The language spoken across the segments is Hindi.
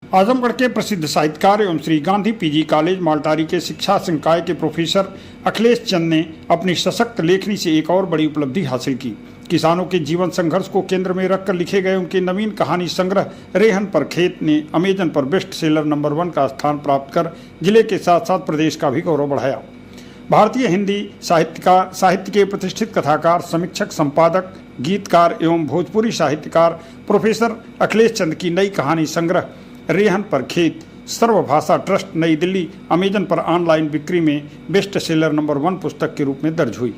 आजमगढ़ के प्रसिद्ध साहित्यकार एवं श्री गांधी पीजी कॉलेज मालटारी के शिक्षा संकाय के प्रोफेसर अखिलेश चंद ने अपनी सशक्त लेखनी से एक और बड़ी उपलब्धि हासिल की। किसानों के जीवन संघर्ष को केंद्र में रखकर लिखे गए उनके नवीन कहानी संग्रह रेहन पर खेत ने अमेजन पर बेस्ट सेलर नंबर 1 का स्थान प्राप्त कर जिले के साथ साथ प्रदेश का भी गौरव बढ़ाया। भारतीय हिंदी साहित्य के प्रतिष्ठित कथाकार, समीक्षक, संपादक, गीतकार एवं भोजपुरी साहित्यकार प्रोफेसर अखिलेश चंद की नई कहानी संग्रह रेहन पर खेत सर्वभाषा ट्रस्ट नई दिल्ली अमेजन पर ऑनलाइन बिक्री में बेस्ट सेलर नंबर 1 पुस्तक के रूप में दर्ज हुई।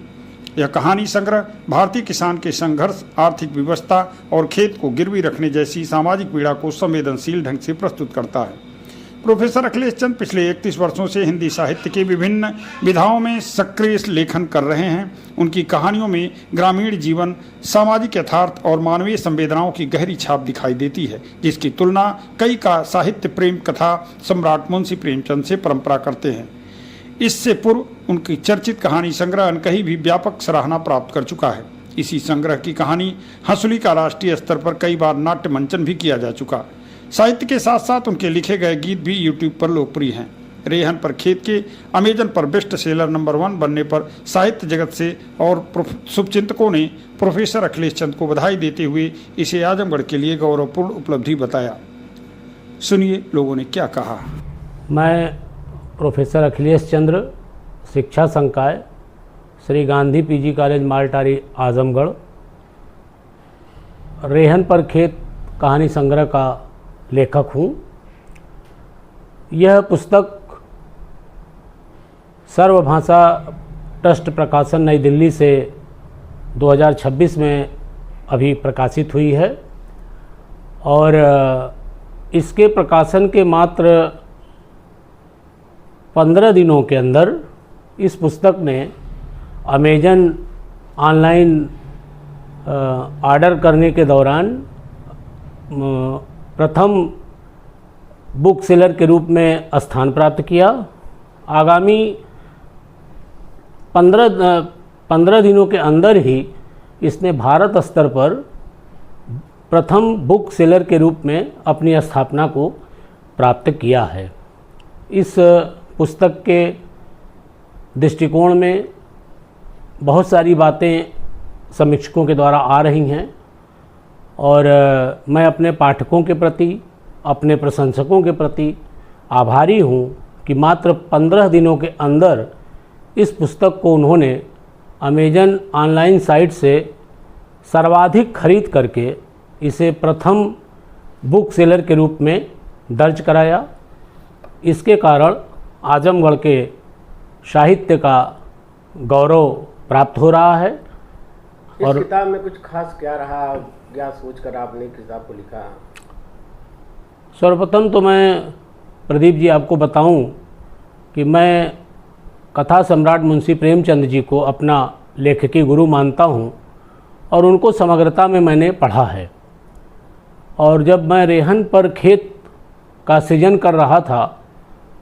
यह कहानी संग्रह भारतीय किसान के संघर्ष, आर्थिक व्यवस्था और खेत को गिरवी रखने जैसी सामाजिक पीड़ा को संवेदनशील ढंग से प्रस्तुत करता है। प्रोफेसर अखिलेश चंद पिछले 31 वर्षों से हिंदी साहित्य के विभिन्न विधाओं में सक्रिय लेखन कर रहे हैं। उनकी कहानियों में ग्रामीण जीवन, सामाजिक यथार्थ और मानवीय संवेदनाओं की गहरी छाप दिखाई देती है, जिसकी तुलना कई का साहित्य प्रेम कथा सम्राट मुंशी प्रेमचंद से परंपरा करते हैं। इससे पूर्व उनकी चर्चित कहानी संग्रह अनकही भी व्यापक सराहना प्राप्त कर चुका है। इसी संग्रह की कहानी हंसुली का राष्ट्रीय स्तर पर कई बार नाट्य मंचन भी किया जा चुका। साहित्य के साथ साथ उनके लिखे गए गीत भी यूट्यूब पर लोकप्रिय हैं। रेहन पर खेत के अमेजन पर बेस्ट सेलर नंबर 1 बनने पर साहित्य जगत से और शुभचिंतकों ने प्रोफेसर अखिलेश चंद को बधाई देते हुए इसे आजमगढ़ के लिए गौरवपूर्ण उपलब्धि बताया। सुनिए लोगों ने क्या कहा। मैं प्रोफेसर अखिलेश चंद्र, शिक्षा संकाय, श्री गांधी पीजी कॉलेज मालटारी, आजमगढ़, रेहन पर खेत कहानी संग्रह का लेखक हूँ। यह पुस्तक सर्वभाषा ट्रस्ट प्रकाशन नई दिल्ली से 2026 में अभी प्रकाशित हुई है और इसके प्रकाशन के मात्र 15 दिनों के अंदर इस पुस्तक ने अमेजन ऑनलाइन ऑर्डर करने के दौरान प्रथम बुक सेलर के रूप में स्थान प्राप्त किया। आगामी 15 दिनों के अंदर ही इसने भारत स्तर पर प्रथम बुक सेलर के रूप में अपनी स्थापना को प्राप्त किया है। इस पुस्तक के दृष्टिकोण में बहुत सारी बातें समीक्षकों के द्वारा आ रही हैं और मैं अपने पाठकों के प्रति, अपने प्रशंसकों के प्रति आभारी हूँ कि मात्र 15 दिनों के अंदर इस पुस्तक को उन्होंने अमेजन ऑनलाइन साइट से सर्वाधिक खरीद करके इसे प्रथम बुक सेलर के रूप में दर्ज कराया। इसके कारण आजमगढ़ के साहित्य का गौरव प्राप्त हो रहा है। और इस किताब में कुछ खास क्या रहा, क्या सोचकर आपने किताब को लिखा? सर्वप्रथम तो मैं प्रदीप जी आपको बताऊं कि मैं कथा सम्राट मुंशी प्रेमचंद जी को अपना लेखकी गुरु मानता हूं और उनको समग्रता में मैंने पढ़ा है। और जब मैं रेहन पर खेत का सृजन कर रहा था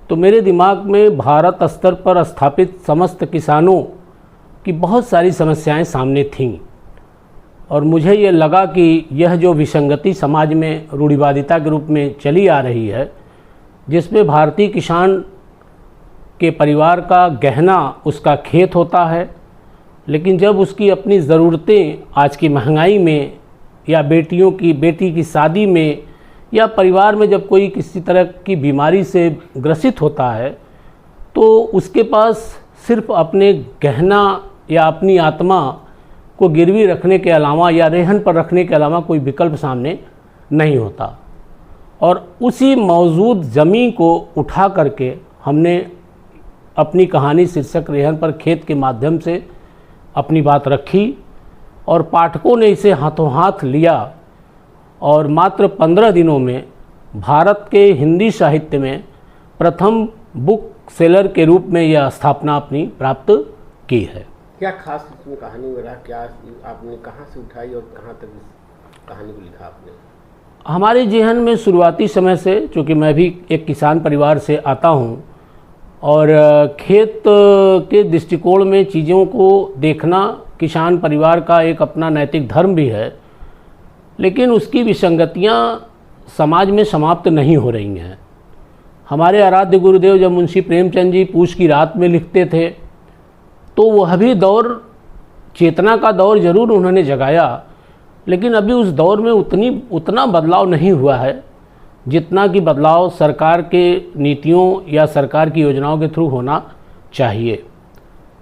तो मेरे दिमाग में भारत स्तर पर स्थापित समस्त किसानों की बहुत सारी समस्याएं सामने थीं और मुझे ये लगा कि यह जो विसंगति समाज में रूढ़िवादिता के रूप में चली आ रही है, जिसमें भारतीय किसान के परिवार का गहना उसका खेत होता है, लेकिन जब उसकी अपनी ज़रूरतें आज की महंगाई में या बेटी की शादी में या परिवार में जब कोई किसी तरह की बीमारी से ग्रसित होता है तो उसके पास सिर्फ अपने गहना या अपनी आत्मा को गिरवी रखने के अलावा या रेहन पर रखने के अलावा कोई विकल्प सामने नहीं होता। और उसी मौजूद ज़मीन को उठा करके हमने अपनी कहानी शीर्षक रेहन पर खेत के माध्यम से अपनी बात रखी और पाठकों ने इसे हाथों हाथ लिया और मात्र 15 दिनों में भारत के हिंदी साहित्य में प्रथम बुक सेलर के रूप में यह स्थापना अपनी प्राप्त की है। क्या खास इसमें कहानी में रहा, क्या आपने कहाँ से उठाई और कहाँ तक इस कहानी को लिखा आपने? हमारे जेहन में शुरुआती समय से, चूँकि मैं भी एक किसान परिवार से आता हूँ और खेत के दृष्टिकोण में चीज़ों को देखना किसान परिवार का एक अपना नैतिक धर्म भी है, लेकिन उसकी विसंगतियाँ समाज में समाप्त नहीं हो रही हैं। हमारे आराध्य गुरुदेव जब मुंशी प्रेमचंद जी पूछ की रात में लिखते थे तो वह भी दौर, चेतना का दौर जरूर उन्होंने जगाया, लेकिन अभी उस दौर में उतना बदलाव नहीं हुआ है जितना कि बदलाव सरकार के नीतियों या सरकार की योजनाओं के थ्रू होना चाहिए।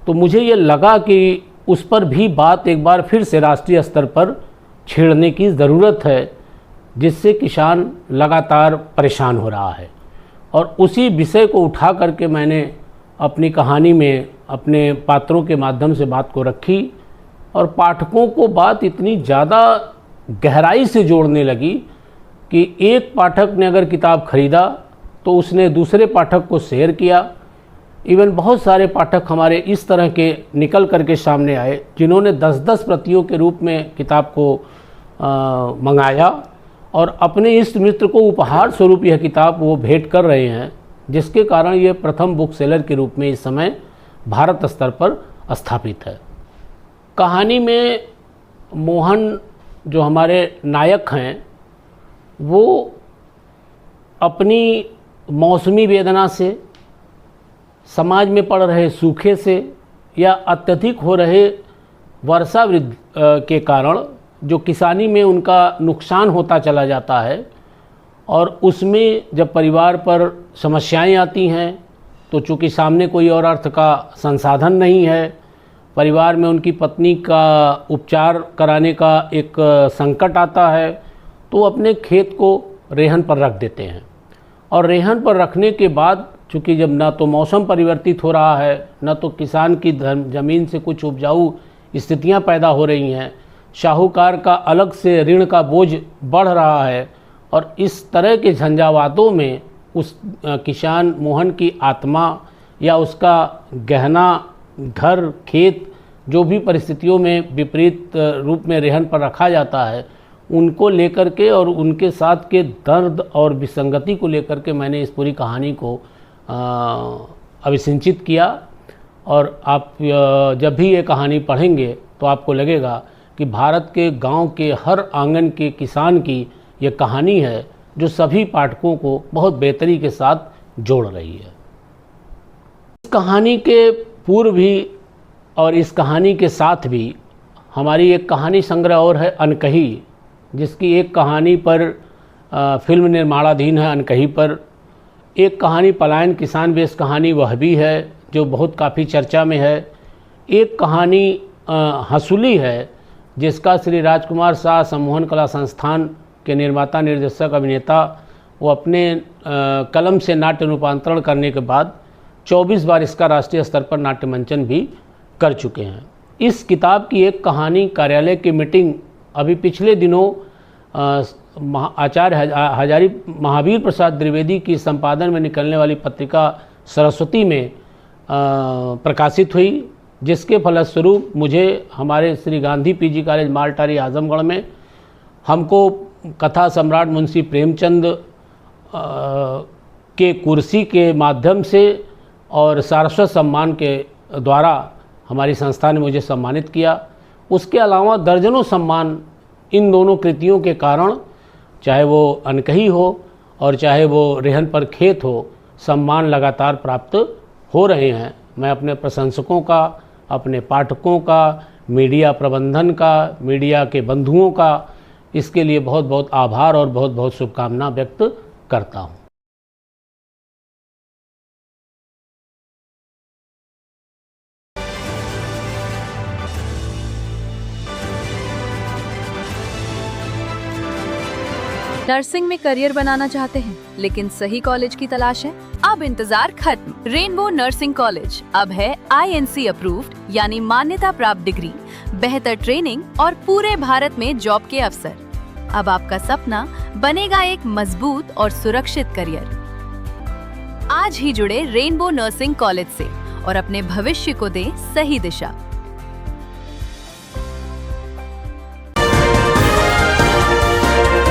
तो मुझे ये लगा कि उस पर भी बात एक बार फिर से राष्ट्रीय स्तर पर छेड़ने की ज़रूरत है, जिससे किसान लगातार परेशान हो रहा है। और उसी विषय को उठा करके मैंने अपनी कहानी में अपने पात्रों के माध्यम से बात को रखी और पाठकों को बात इतनी ज़्यादा गहराई से जोड़ने लगी कि एक पाठक ने अगर किताब खरीदा तो उसने दूसरे पाठक को शेयर किया। इवन बहुत सारे पाठक हमारे इस तरह के निकल करके सामने आए जिन्होंने 10-10 प्रतियों के रूप में किताब को मंगाया और अपने इष्ट मित्र को उपहार स्वरूप यह किताब वो भेंट कर रहे हैं, जिसके कारण ये प्रथम बुक सेलर के रूप में इस समय भारत स्तर पर स्थापित है। कहानी में मोहन जो हमारे नायक हैं वो अपनी मौसमी वेदना से, समाज में पड़ रहे सूखे से या अत्यधिक हो रहे वर्षा वृद्धि के कारण जो किसानी में उनका नुकसान होता चला जाता है और उसमें जब परिवार पर समस्याएं आती हैं तो चूँकि सामने कोई और अर्थ का संसाधन नहीं है, परिवार में उनकी पत्नी का उपचार कराने का एक संकट आता है, तो अपने खेत को रेहन पर रख देते हैं। और रेहन पर रखने के बाद चूँकि जब ना तो मौसम परिवर्तित हो रहा है, न तो किसान की ज़मीन से कुछ उपजाऊ स्थितियां पैदा हो रही हैं, शाहूकार का अलग से ऋण का बोझ बढ़ रहा है और इस तरह के झंझावातों में उस किसान मोहन की आत्मा या उसका गहना, घर, खेत, जो भी परिस्थितियों में विपरीत रूप में रेहन पर रखा जाता है, उनको लेकर के और उनके साथ के दर्द और विसंगति को लेकर के मैंने इस पूरी कहानी को अभिसिंचित किया। और आप जब भी ये कहानी पढ़ेंगे तो आपको लगेगा कि भारत के गांव के हर आंगन के किसान की ये कहानी है जो सभी पाठकों को बहुत बेहतरी के साथ जोड़ रही है। इस कहानी के पूर्व भी और इस कहानी के साथ भी हमारी एक कहानी संग्रह और है, अनकही, जिसकी एक कहानी पर फिल्म निर्माणाधीन है, अनकही पर। एक कहानी पलायन किसान बेस कहानी वह भी है जो बहुत काफ़ी चर्चा में है। एक कहानी हंसुली है जिसका श्री राजकुमार शाह सम्मोहन कला संस्थान के निर्माता, निर्देशक, अभिनेता वो अपने कलम से नाट्य रूपांतरण करने के बाद 24 बार इसका राष्ट्रीय स्तर पर नाट्य मंचन भी कर चुके हैं। इस किताब की एक कहानी कार्यालय की मीटिंग अभी पिछले दिनों आचार्य हजारी महावीर प्रसाद द्विवेदी की संपादन में निकलने वाली पत्रिका सरस्वती में प्रकाशित हुई, जिसके फलस्वरूप मुझे हमारे श्री गांधी पीजी कॉलेज मालटारी आजमगढ़ में हमको कथा सम्राट मुंशी प्रेमचंद के कुर्सी के माध्यम से और सारस्वत सम्मान के द्वारा हमारी संस्था ने मुझे सम्मानित किया। उसके अलावा दर्जनों सम्मान इन दोनों कृतियों के कारण, चाहे वो अनकही हो और चाहे वो रेहन पर खेत हो, सम्मान लगातार प्राप्त हो रहे हैं। मैं अपने प्रशंसकों का, अपने पाठकों का, मीडिया प्रबंधन का, मीडिया के बंधुओं का इसके लिए बहुत बहुत आभार और बहुत बहुत शुभकामना व्यक्त करता हूँ। नर्सिंग में करियर बनाना चाहते हैं लेकिन सही कॉलेज की तलाश है? अब इंतजार खत्म। रेनबो नर्सिंग कॉलेज अब है INC अप्रूव्ड यानी मान्यता प्राप्त डिग्री, बेहतर ट्रेनिंग और पूरे भारत में जॉब के अवसर। अब आपका सपना बनेगा एक मजबूत और सुरक्षित करियर। आज ही जुड़े रेनबो नर्सिंग कॉलेज से और अपने भविष्य को दें सही दिशा।